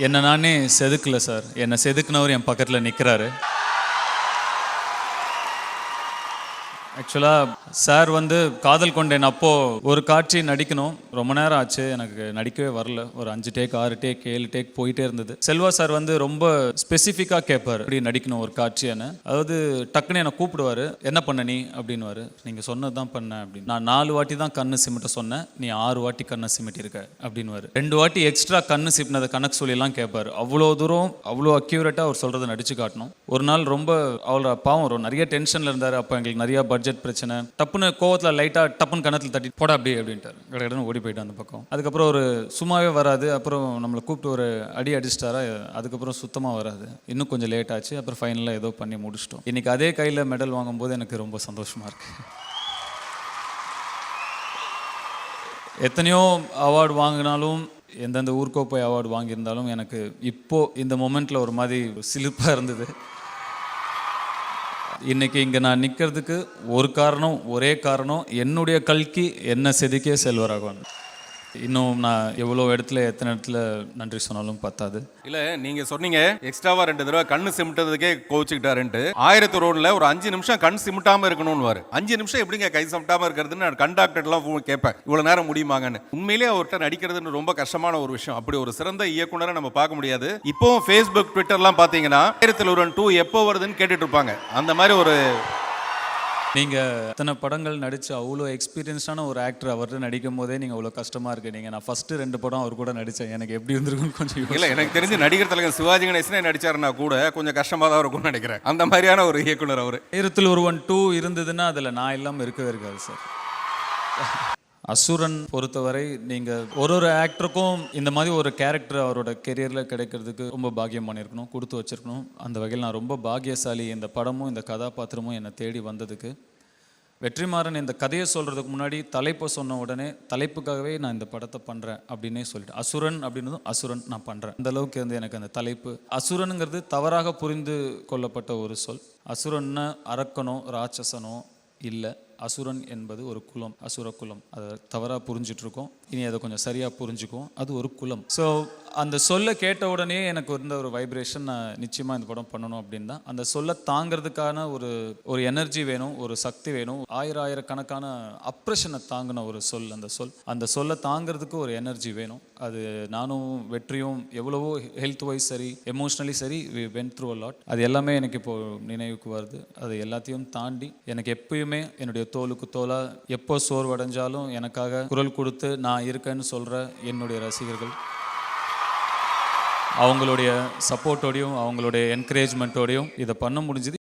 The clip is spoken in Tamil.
என்ன நானே செதுக்கல சார். என்னை செதுக்குனவர் என் பக்கத்தில் நிற்கிறாரு. ஆக்சுவலாக சார் வந்து காதல் கொண்டேன் அப்போது ஒரு காட்சி நடிக்கணும். ரொம்ப நேரம் ஆச்சு, எனக்கு நடிக்கவே வரல. ஒரு 5 டேக் 6 டேக் 7 டேக் போயிட்டே இருந்தது. செல்வா சார் வந்து ரொம்ப ஸ்பெசிஃபிக்காக கேட்பார், இப்படி நடிக்கணும் ஒரு காட்சியான. அதாவது டக்குன்னு என்னை கூப்பிடுவார், என்ன பண்ண நீ அப்படின்னுவார். நீங்கள் சொன்னது தான் பண்ணேன் அப்படின்னு. நான் 4 வாட்டி தான் கண்ணு சிமிட்ட சொன்னேன், நீ 6 வாட்டி கண்ணை சிமிட்டிருக்க அப்படின்னுவார். 2 வாட்டி எக்ஸ்ட்ரா கண்ணு சிமிட்டினதை கணக்கு சொல்லிலாம் கேட்பார். அவ்வளோ தூரம் அவ்வளோ அக்யூரேட்டாக அவர் சொல்கிறத நடிச்சு காட்டணும். ஒரு நாள் ரொம்ப அவரோட பாவம் நிறைய டென்ஷனில் இருந்தார். அப்போ எங்களுக்கு நிறைய பட்ஜெட் பிரச்சனை. டப்புன்னு கோவத்தில் லைட்டாக டப்புன்னு கணத்தில் தட்டி போடா அப்படி அப்படின்ட்டார். கடகடன்னு ஓடி போயிட்டு அந்த பக்கம். அதுக்கப்புறம் ஒரு சும்மாவே வராது. அப்புறம் நம்மளை கூப்பிட்டு ஒரு அடி அடிச்சிட்டாரா, அதுக்கப்புறம் சுத்தமாக வராது. இன்னும் கொஞ்சம் லேட் ஆச்சு. அப்புறம் ஃபைனலாக ஏதோ பண்ணி முடிச்சிட்டோம். இன்னைக்கு அதே கையில் மெடல் வாங்கும்போது எனக்கு ரொம்ப சந்தோஷமாக இருக்கு. எத்தனையோ அவார்டு வாங்கினாலும், எந்தெந்த ஊருக்கோ போய் அவார்டு வாங்கியிருந்தாலும் எனக்கு இப்போது இந்த மொமெண்ட்டில் ஒரு மாதிரி சிலிர்ப்பாக இருந்தது. இன்றைக்கி இங்கே நான் நிற்கிறதுக்கு ஒரே காரணம் என்னுடைய கல்கி என்ன செதுக்கிய செல்வராகவன். இன்னும் நான் எவ்வளோ இடத்துல எத்தனை இடத்துல நன்றி சொன்னாலும் பத்தாது. இல்லை, நீங்கள் சொன்னீங்க எக்ஸ்ட்ராவாக 2 தடவை கண்ணு சிமிட்டதுக்கே கோவிச்சுக்கிட்டாருன்ட்டு. 1000 ரோடில் ஒரு 5 நிமிஷம் கண் சிமிட்டாமல் இருக்கணும்னு 5 நிமிஷம் எப்படிங்க கை சிமிட்டாமல் இருக்கிறதுன்னு நான் கண்டாக்டர்லாம் கேட்பேன், இவ்வளோ நேரம் முடியுமாங்கன்னு. உண்மையிலேயே அவர்கிட்ட நடிக்கிறதுன்னு ரொம்ப கஷ்டமான ஒரு விஷயம். அப்படி ஒரு சிறந்த இயக்குனரை நம்ம பார்க்க முடியாது. இப்போவும் ஃபேஸ்புக் ட்விட்டர்லாம் பார்த்தீங்கன்னா 1001 2 எப்போ வருதுன்னு கேட்டுட்டு இருப்பாங்க. அந்த மாதிரி ஒரு நீங்கள் இத்தனை படங்கள் நடித்து அவ்வளோ எக்ஸ்பீரியன்ஸான ஒரு ஆக்டர் அவர்கிட்ட நடிக்கும் போதே நீங்கள் அவ்வளோ கஷ்டமாக இருக்கு. நீங்கள் நான் ஃபஸ்ட்டு 2 படம் அவர் கூட நடித்தேன், எனக்கு எப்படி இருந்திருக்குன்னு கொஞ்சம் இல்லை. எனக்கு தெரிஞ்சு நடிகர் தலைவர் சிவாஜி கணேசனே நடிச்சாருன்னா கூட கொஞ்சம் கஷ்டமாக தான் இருக்கும்னு நினைக்கிறேன். அந்த மாதிரியான ஒரு இயக்குனர் அவர். 1001 2 இருந்ததுன்னா அதில் நான் இல்லாமல் இருக்கவே இருக்காது சார். அசுரன் பொறுத்தவரை நீங்கள் ஒரு ஆக்டருக்கும் இந்த மாதிரி ஒரு கேரக்டர் அவரோட கெரியரில் கிடைக்கிறதுக்கு ரொம்ப பாக்கியம் பண்ணியிருக்கணும், கொடுத்து வச்சுருக்கணும். அந்த வகையில் நான் ரொம்ப பாக்கியசாலி. இந்த படமும் இந்த கதாபாத்திரமும் என்னை தேடி வந்ததுக்கு. வெற்றிமாறன் இந்த கதையை சொல்கிறதுக்கு முன்னாடி தலைப்பை சொன்ன உடனே தலைப்புக்காகவே நான் இந்த படத்தை பண்ணுறேன் அப்படின்னே சொல்லிட்டேன். அசுரன் அப்படின்னதும் அசுரன் நான் பண்ணுறேன். அந்த அளவுக்கு வந்து எனக்கு அந்த தலைப்பு. அசுரனுங்கிறது தவறாக புரிந்து கொள்ளப்பட்ட ஒரு சொல். அசுரன்னு அரக்கனோ ராட்சசனோ இல்லை. அசுரன் என்பது ஒரு குலம், அசுர குலம். அதை தவறாக புரிஞ்சிட்ருக்கோம். இனி அதை கொஞ்சம் சரியாக புரிஞ்சுக்கும். அது ஒரு குலம். ஸோ அந்த சொல்லை கேட்ட உடனே எனக்கு இருந்த ஒரு வைப்ரேஷன், நான் நிச்சயமாக இந்த படம் பண்ணணும் அப்படின்னு தான். அந்த சொல்லை தாங்கிறதுக்கான ஒரு எனர்ஜி வேணும், ஒரு சக்தி வேணும். ஆயிரக்கணக்கான அப்ரெஷனை தாங்கின ஒரு சொல் அந்த சொல்லை தாங்கிறதுக்கு ஒரு எனர்ஜி வேணும். அது நானும் வெற்றியும் எவ்வளவோ ஹெல்த் வைஸ் சரி, எமோஷ்னலி சரி, we went through a lot. அது எல்லாமே எனக்கு இப்போது நினைவுக்கு வருது. அது எல்லாத்தையும் தாண்டி எனக்கு எப்பயுமே என்னுடைய தோலுக்கு தோலா, எப்போ சோர்வடைஞ்சாலும் எனக்காக குரல் கொடுத்து நான் இருக்கேன்னு சொல்கிற என்னுடைய ரசிகர்கள், அவங்களுடைய சப்போர்ட்டோடையும் அவங்களுடைய என்கரேஜ்மெண்ட்டோடையும் இதை பண்ண முடிஞ்சுது.